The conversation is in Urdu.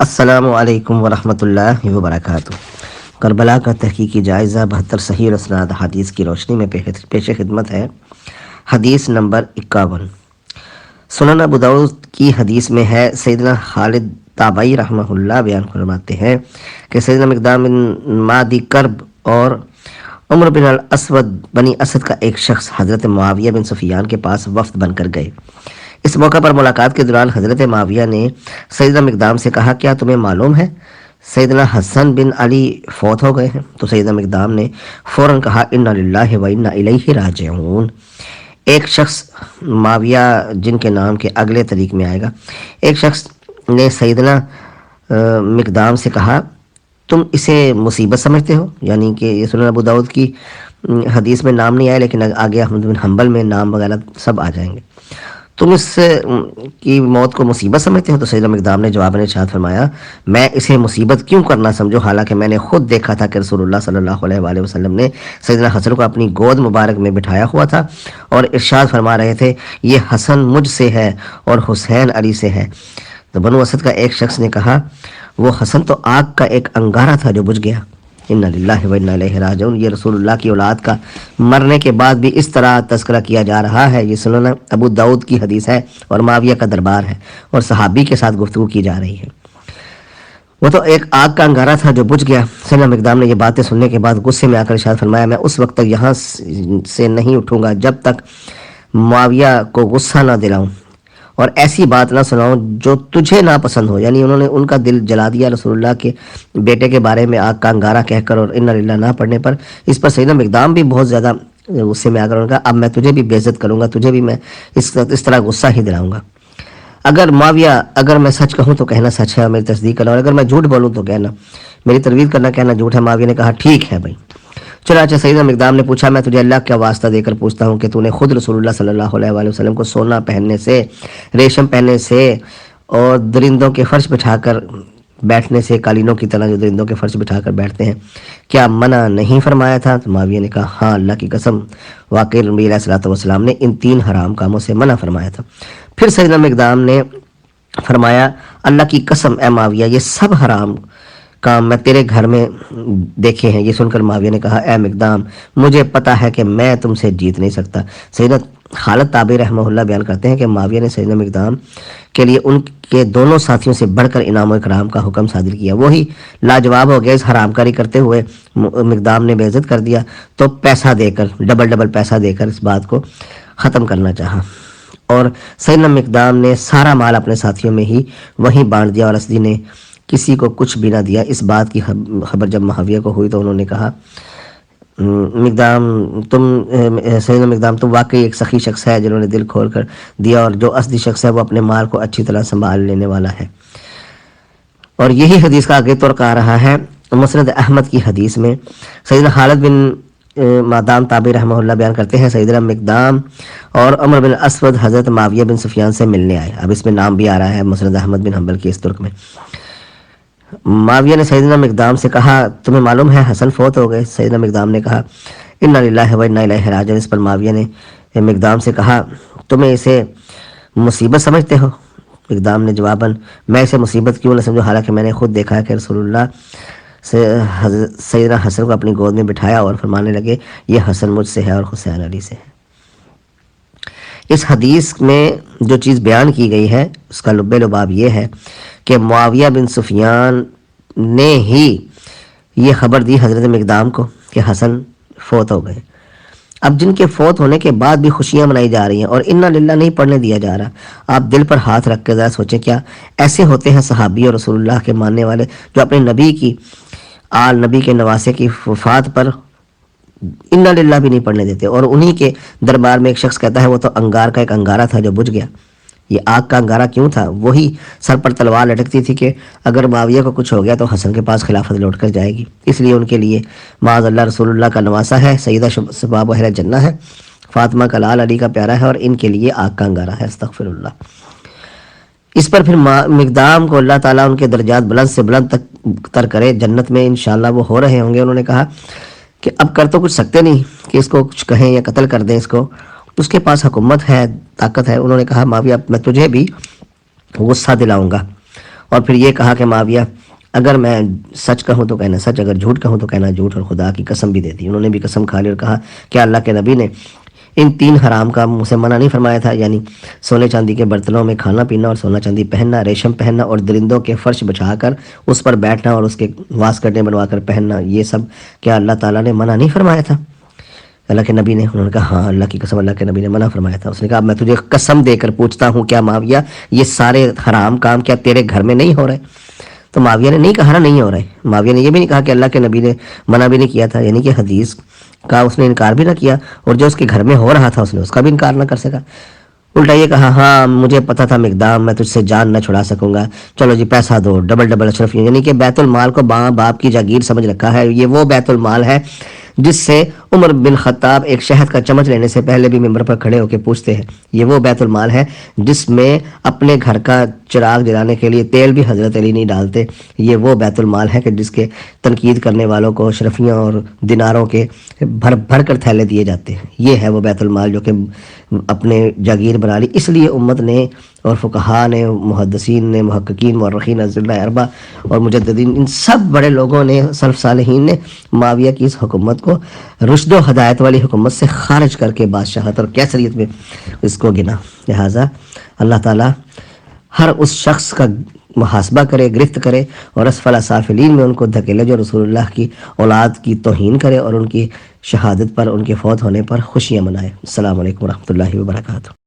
السلام علیکم ورحمۃ اللہ وبرکاتہ۔ کربلا کا تحقیقی جائزہ 72 صحیح اور اسناد حدیث کی روشنی میں پیش خدمت ہے حدیث نمبر 51۔ سنن ابو داؤد کی حدیث میں ہے، سیدنا خالد تابعی رحمہ اللہ بیان فرماتے ہیں کہ سیدنا مقدام بن مادی کرب اور عمر بن الاسود بنی اسد کا ایک شخص حضرت معاویہ بن سفیان کے پاس وفد بن کر گئے۔ اس موقع پر ملاقات کے دوران حضرت معاویہ نے سیدنا مقدام سے کہا، کیا تمہیں معلوم ہے سیدنا حسن بن علی فوت ہو گئے ہیں؟ تو سیدنا مقدام نے فوراً کہا، انا للہ و انا الیہ راجعون۔ ایک شخص، معاویہ جن کے نام کے اگلے طریق میں آئے گا، ایک شخص نے سیدنا مقدام سے کہا، تم اسے مصیبت سمجھتے ہو؟ یعنی کہ یہ سنن ابو داؤد کی حدیث میں نام نہیں آیا، لیکن آگے احمد بن حنبل میں نام وغیرہ سب آ جائیں گے۔ تم اس کی موت کو مصیبت سمجھتے ہو؟ تو سیدنا مقدام نے جواب میں ارشاد فرمایا، میں اسے مصیبت کیوں کرنا سمجھو، حالانکہ میں نے خود دیکھا تھا کہ رسول اللہ صلی اللہ علیہ وآلہ وسلم نے سیدنا حسن کو اپنی گود مبارک میں بٹھایا ہوا تھا اور ارشاد فرما رہے تھے، یہ حسن مجھ سے ہے اور حسین علی سے ہے۔ تو بنو اسد کا ایک شخص نے کہا، وہ حسن تو آگ کا ایک انگارہ تھا جو بجھ گیا۔ انا للہ و انا الیہ راجعون۔ یہ رسول اللہ کی اولاد کا مرنے کے بعد بھی اس طرح تذکرہ کیا جا رہا ہے۔ یہ سنن ابو داؤد کی حدیث ہے اور معاویہ کا دربار ہے اور صحابی کے ساتھ گفتگو کی جا رہی ہے۔ وہ تو ایک آگ کا انگارہ تھا جو بجھ گیا۔ سیدنا مقدام نے یہ باتیں سننے کے بعد غصے میں آ کر ارشاد فرمایا، میں اس وقت تک یہاں سے نہیں اٹھوں گا جب تک معاویہ کو غصہ نہ دلاؤں اور ایسی بات نہ سناؤں جو تجھے ناپسند ہو۔ یعنی انہوں نے ان کا دل جلا دیا رسول اللہ کے بیٹے کے بارے میں آگ کا انگارہ کہہ کر اور انا للہ نہ پڑھنے پر۔ اس پر سیدنا مقدام بھی بہت زیادہ غصے میں آ کر انہوں نے کہا، اب میں تجھے بھی بے عزت کروں گا، تجھے بھی میں اس طرح غصہ ہی دلاؤں گا۔ اگر معاویہ، اگر میں سچ کہوں تو کہنا سچ ہے اور میری تصدیق کرنا، اور اگر میں جھوٹ بولوں تو کہنا، میری ترویج کرنا کہنا جھوٹ ہے۔ معاویہ نے کہا، ٹھیک ہے بھائی۔ چنانچہ سیدنا مقدام نے پوچھا، میں تجھے اللہ کا واسطہ دے کر پوچھتا ہوں کہ تو نے خود رسول اللہ صلی اللہ علیہ وآلہ وسلم کو سونا پہننے سے، ریشم پہننے سے اور درندوں کے فرش بٹھا کر بیٹھنے سے، قالینوں کی طرح جو درندوں کے فرش بٹھا کر بیٹھتے ہیں، کیا منع نہیں فرمایا تھا؟ تو معاویہ نے کہا، ہاں اللہ کی قسم، واقعی نبی علیہ الصلوۃ والسلام نے ان 3 حرام کاموں سے منع فرمایا تھا۔ پھر سیدنا مقدام نے فرمایا، اللہ کی قسم اے معاویہ، یہ سب حرام کام میں تیرے گھر میں دیکھے ہیں۔ یہ سن کر معاویہ نے کہا، اے مقدام، مجھے پتا ہے کہ میں تم سے جیت نہیں سکتا۔ سیدنا خالد تابعی رحمہ اللہ بیان کرتے ہیں کہ معاویہ نے سیدنا مقدام کے لیے ان کے دونوں ساتھیوں سے بڑھ کر انعام و اکرام کا حکم صادر کیا۔ وہی لاجواب ہو گیا، اس حرام کاری کرتے ہوئے مقدام نے بے عزت کر دیا تو پیسہ دے کر، ڈبل پیسہ دے کر اس بات کو ختم کرنا چاہا، اور سیدنا مقدام نے سارا مال اپنے ساتھیوں میں ہی وہیں بانٹ دیا اور اسدی نے کسی کو کچھ بھی نہ دیا۔ اس بات کی خبر جب معاویہ کو ہوئی تو انہوں نے کہا، سیدنا مقدام تم واقعی ایک سخی شخص ہے جنہوں نے دل کھول کر دیا، اور جو اسدی شخص ہے وہ اپنے مال کو اچھی طرح سنبھال لینے والا ہے۔ اور یہی حدیث کا آگے طرق آ رہا ہے مسند احمد کی حدیث میں۔ سیدنا خالد بن مقدام تابعی رحمہ اللہ بیان کرتے ہیں، سیدنا مقدام اور عمر بن اسود حضرت معاویہ بن سفیان سے ملنے آئے۔ اب اس میں نام بھی آ رہا ہے مسند احمد بن حنبل کی اس طرق میں۔ معاویہ نے سیدنا مقدام سے کہا، تمہیں معلوم ہے حسن فوت ہو گئے؟ سیدنا مقدام نے کہا، انا للہ و انا الیہ راجعون۔ اس پر معاویہ نے مقدام سے کہا، تمہیں اسے مصیبت سمجھتے ہو؟ مقدام نے جواباً، میں اسے مصیبت کیوں نہ سمجھوں، حالانکہ میں نے خود دیکھا ہے کہ رسول اللہ سے سیدنا حسن کو اپنی گود میں بٹھایا اور فرمانے لگے، یہ حسن مجھ سے ہے اور حسین علی سے ہے۔ اس حدیث میں جو چیز بیان کی گئی ہے اس کا لب لباب یہ ہے کہ معاویہ بن سفیان نے ہی یہ خبر دی حضرت مقدام کو کہ حسن فوت ہو گئے۔ اب جن کے فوت ہونے کے بعد بھی خوشیاں منائی جا رہی ہیں اور انا للہ نہیں پڑھنے دیا جا رہا، آپ دل پر ہاتھ رکھ کے ذرا سوچیں، کیا ایسے ہوتے ہیں صحابی اور رسول اللہ کے ماننے والے جو اپنے نبی کی نبی کے نواسے کی وفات پر انا للہ بھی نہیں پڑھنے دیتے، اور انہی کے دربار میں ایک شخص کہتا ہے وہ تو انگار کا ایک انگارہ تھا جو بجھ گیا۔ یہ آگ کا انگارہ کیوں تھا؟ وہی سر پر تلوار لٹکتی تھی کہ اگر معاویہ کو کچھ ہو گیا تو حسن کے پاس خلافت لوٹ کر جائے گی، اس لیے ان کے لیے معاذ اللہ رسول اللہ کا نواسا ہے، سیدہ شباب اہل جنہ ہے، فاطمہ کا لال علی کا پیارا ہے، اور ان کے لیے آگ کا انگارہ ہے، استغفر اللہ۔ اس پر پھر مقدام کو اللہ تعالیٰ ان کے درجات بلند سے بلند تک تر کرے، جنت میں انشاءاللہ وہ ہو رہے ہوں گے۔ انہوں نے کہا کہ اب کر تو کچھ سکتے نہیں کہ اس کو کچھ کہیں یا قتل کر دیں، اس کے پاس حکومت ہے، طاقت ہے۔ انہوں نے کہا، معاویہ میں تجھے بھی غصہ دلاؤں گا اور پھر یہ کہا کہ معاویہ اگر میں سچ کہوں تو کہنا سچ، اگر جھوٹ کہوں تو کہنا جھوٹ، اور خدا کی قسم بھی دے دی۔ انہوں نے بھی قسم کھا لی اور کہا کہ اللہ کے نبی نے ان 3 حرام کا مجھ سے منع نہیں فرمایا تھا، یعنی سونے چاندی کے برتنوں میں کھانا پینا اور سونا چاندی پہننا، ریشم پہننا اور درندوں کے فرش بچھا کر اس پر بیٹھنا اور اس کے واس کرنے بنوا کر پہننا، یہ سب کیا اللہ تعالیٰ نے منع نہیں فرمایا تھا؟ اللہ کے نبی نے، انہوں نے کہا ہاں اللہ کی قسم اللہ کے نبی نے منع فرمایا تھا۔ اس نے کہا اب میں تجھے قسم دے کر پوچھتا ہوں، کیا معاویہ یہ سارے حرام کام کیا تیرے گھر میں نہیں ہو رہے؟ تو معاویہ نے نہیں کہا نا نہیں ہو رہے، معاویہ نے یہ بھی نہیں کہا کہ اللہ کے نبی نے منع بھی نہیں کیا تھا، یعنی کہ حدیث کا اس نے انکار بھی نہ کیا، اور جو اس کے گھر میں ہو رہا تھا اس نے اس کا بھی انکار نہ کر سکا۔ الٹا یہ کہا ہاں مجھے پتہ تھا مقدام میں تجھ سے جان نہ چھڑا سکوں گا، چلو جی پیسہ دو، ڈبل ڈبل اشرف، یعنی کہ بیت المال کو ماں باپ کی جاگیر سمجھ رکھا ہے۔ یہ وہ بیت المال ہے جس سے عمر بن خطاب ایک شہد کا چمچ لینے سے پہلے بھی ممبر پر کھڑے ہو کے پوچھتے ہیں۔ یہ وہ بیت المال ہے جس میں اپنے گھر کا چراغ جلانے کے لیے تیل بھی حضرت علی نہیں ڈالتے۔ یہ وہ بیت المال ہے کہ جس کے تنقید کرنے والوں کو اشرفیوں اور دیناروں کے بھر بھر کر تھیلے دیے جاتے ہیں۔ یہ ہے وہ بیت المال جو کہ اپنے جاگیر بنا لی۔ اس لیے امت نے اور فقہاء نے، محدثین نے، محققین، مورخین ازلہ اربع اور مجددین، ان سب بڑے لوگوں نے، سلف صالحین نے معاویہ کی اس حکومت کو رشد و ہدایت والی حکومت سے خارج کر کے بادشاہت اور کیسریت میں اس کو گنا۔ لہٰذا اللہ تعالیٰ ہر اس شخص کا محاسبہ کرے، گرفت کرے، اور اسفل سافلین میں ان کو دھکیلے جو رسول اللہ کی اولاد کی توہین کرے اور ان کی شہادت پر، ان کے فوت ہونے پر خوشیاں منائے۔ السلام علیکم ورحمۃ اللہ وبرکاتہ۔